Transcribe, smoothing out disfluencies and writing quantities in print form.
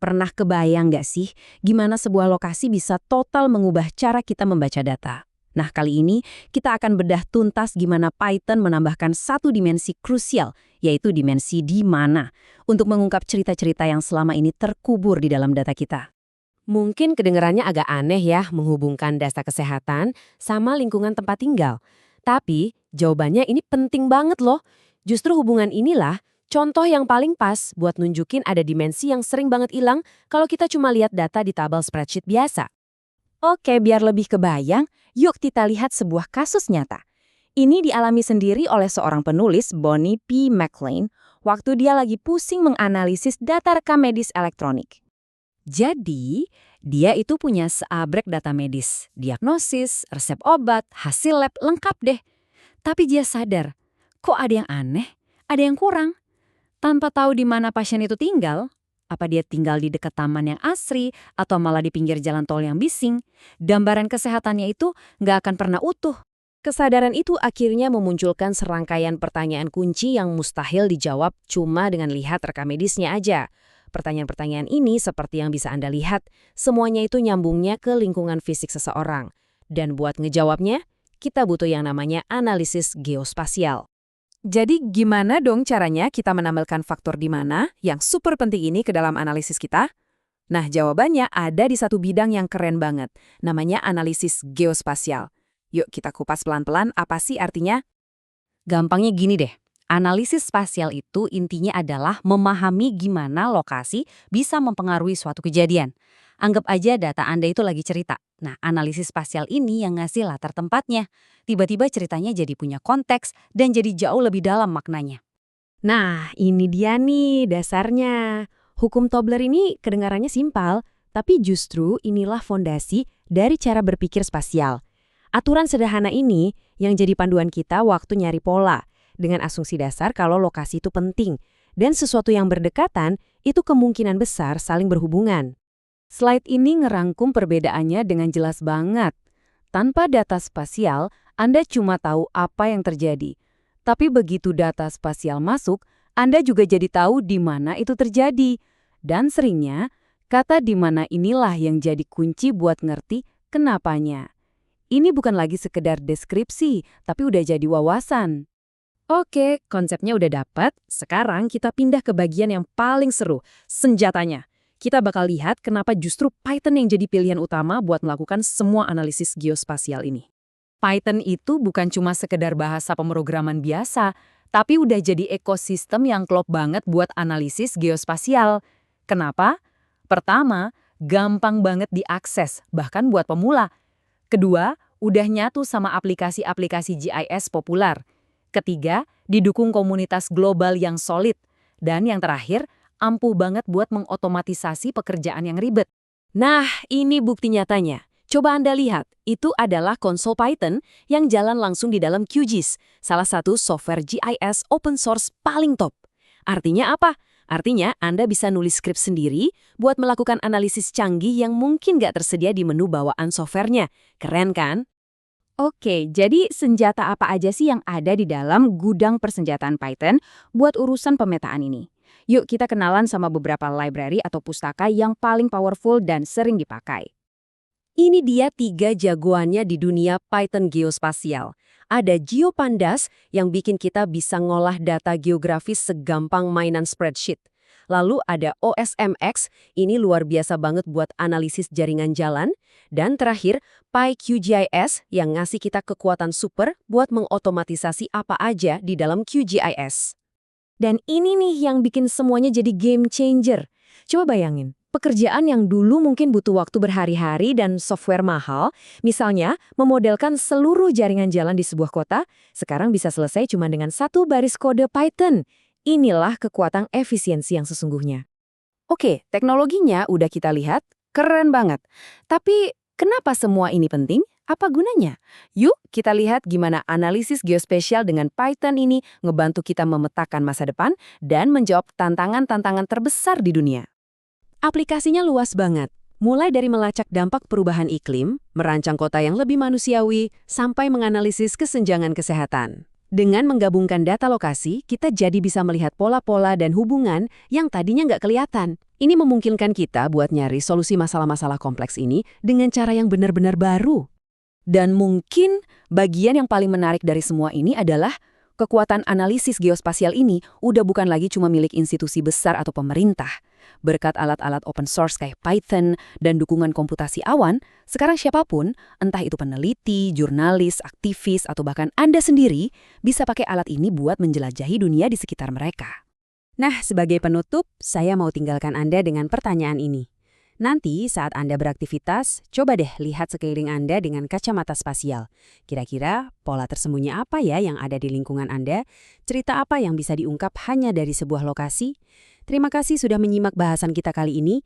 Pernah kebayang nggak sih gimana sebuah lokasi bisa total mengubah cara kita membaca data? Nah, kali ini kita akan bedah tuntas gimana Python menambahkan satu dimensi krusial, yaitu dimensi di mana, untuk mengungkap cerita-cerita yang selama ini terkubur di dalam data kita. Mungkin kedengarannya agak aneh ya menghubungkan data kesehatan sama lingkungan tempat tinggal. Tapi jawabannya ini penting banget loh. Justru hubungan inilah contoh yang paling pas buat nunjukin ada dimensi yang sering banget hilang kalau kita cuma lihat data di tabel spreadsheet biasa. Oke, biar lebih kebayang, yuk kita lihat sebuah kasus nyata. Ini dialami sendiri oleh seorang penulis, Bonnie P. McLean, waktu dia lagi pusing menganalisis data rekam medis elektronik. Jadi, dia itu punya seabrek data medis, diagnosis, resep obat, hasil lab lengkap deh. Tapi dia sadar, kok ada yang aneh, ada yang kurang. Tanpa tahu di mana pasien itu tinggal, apa dia tinggal di dekat taman yang asri atau malah di pinggir jalan tol yang bising, gambaran kesehatannya itu nggak akan pernah utuh. Kesadaran itu akhirnya memunculkan serangkaian pertanyaan kunci yang mustahil dijawab cuma dengan lihat rekam medisnya aja. Pertanyaan-pertanyaan ini seperti yang bisa Anda lihat, semuanya itu nyambungnya ke lingkungan fisik seseorang. Dan buat ngejawabnya, kita butuh yang namanya analisis geospasial. Jadi gimana dong caranya kita menambahkan faktor di mana yang super penting ini ke dalam analisis kita? Nah, jawabannya ada di satu bidang yang keren banget, namanya analisis geospasial. Yuk kita kupas pelan-pelan apa sih artinya? Gampangnya gini deh. Analisis spasial itu intinya adalah memahami gimana lokasi bisa mempengaruhi suatu kejadian. Anggap aja data Anda itu lagi cerita. Nah, analisis spasial ini yang ngasih latar tempatnya. Tiba-tiba ceritanya jadi punya konteks dan jadi jauh lebih dalam maknanya. Nah, ini dia nih dasarnya. Hukum Tobler ini kedengarannya simpel, tapi justru inilah fondasi dari cara berpikir spasial. Aturan sederhana ini yang jadi panduan kita waktu nyari pola, dengan asumsi dasar kalau lokasi itu penting, dan sesuatu yang berdekatan itu kemungkinan besar saling berhubungan. Slide ini ngerangkum perbedaannya dengan jelas banget. Tanpa data spasial, Anda cuma tahu apa yang terjadi. Tapi begitu data spasial masuk, Anda juga jadi tahu di mana itu terjadi. Dan seringnya, kata di mana inilah yang jadi kunci buat ngerti kenapanya. Ini bukan lagi sekedar deskripsi, tapi udah jadi wawasan. Oke, konsepnya udah dapat. Sekarang kita pindah ke bagian yang paling seru, senjatanya. Kita bakal lihat kenapa justru Python yang jadi pilihan utama buat melakukan semua analisis geospasial ini. Python itu bukan cuma sekedar bahasa pemrograman biasa, tapi udah jadi ekosistem yang klop banget buat analisis geospasial. Kenapa? Pertama, gampang banget diakses, bahkan buat pemula. Kedua, udah nyatu sama aplikasi-aplikasi GIS populer. Ketiga, didukung komunitas global yang solid. Dan yang terakhir, ampuh banget buat mengotomatisasi pekerjaan yang ribet. Nah, ini bukti nyatanya. Coba Anda lihat, itu adalah konsol Python yang jalan langsung di dalam QGIS, salah satu software GIS open source paling top. Artinya apa? Artinya Anda bisa nulis skrip sendiri buat melakukan analisis canggih yang mungkin nggak tersedia di menu bawaan softwarenya. Keren kan? Oke, jadi senjata apa aja sih yang ada di dalam gudang persenjataan Python buat urusan pemetaan ini? Yuk kita kenalan sama beberapa library atau pustaka yang paling powerful dan sering dipakai. Ini dia 3 jagoannya di dunia Python geospasial. Ada GeoPandas yang bikin kita bisa ngolah data geografis segampang mainan spreadsheet. Lalu ada OSMX, ini luar biasa banget buat analisis jaringan jalan. Dan terakhir, PyQGIS yang ngasih kita kekuatan super buat mengotomatisasi apa aja di dalam QGIS. Dan ini nih yang bikin semuanya jadi game changer. Coba bayangin, pekerjaan yang dulu mungkin butuh waktu berhari-hari dan software mahal, misalnya memodelkan seluruh jaringan jalan di sebuah kota, sekarang bisa selesai cuma dengan satu baris kode Python. Inilah kekuatan efisiensi yang sesungguhnya. Oke, teknologinya udah kita lihat, keren banget. Tapi kenapa semua ini penting? Apa gunanya? Yuk kita lihat gimana analisis geospasial dengan Python ini ngebantu kita memetakan masa depan dan menjawab tantangan-tantangan terbesar di dunia. Aplikasinya luas banget. Mulai dari melacak dampak perubahan iklim, merancang kota yang lebih manusiawi, sampai menganalisis kesenjangan kesehatan. Dengan menggabungkan data lokasi, kita jadi bisa melihat pola-pola dan hubungan yang tadinya nggak kelihatan. Ini memungkinkan kita buat nyari solusi masalah-masalah kompleks ini dengan cara yang benar-benar baru. Dan mungkin bagian yang paling menarik dari semua ini adalah kekuatan analisis geospasial ini udah bukan lagi cuma milik institusi besar atau pemerintah. Berkat alat-alat open source kayak Python dan dukungan komputasi awan, sekarang siapapun, entah itu peneliti, jurnalis, aktivis, atau bahkan Anda sendiri, bisa pakai alat ini buat menjelajahi dunia di sekitar mereka. Nah, sebagai penutup, saya mau tinggalkan Anda dengan pertanyaan ini. Nanti saat Anda beraktivitas, coba deh lihat sekeliling Anda dengan kacamata spasial. Kira-kira pola tersembunyi apa ya yang ada di lingkungan Anda? Cerita apa yang bisa diungkap hanya dari sebuah lokasi? Terima kasih sudah menyimak bahasan kita kali ini.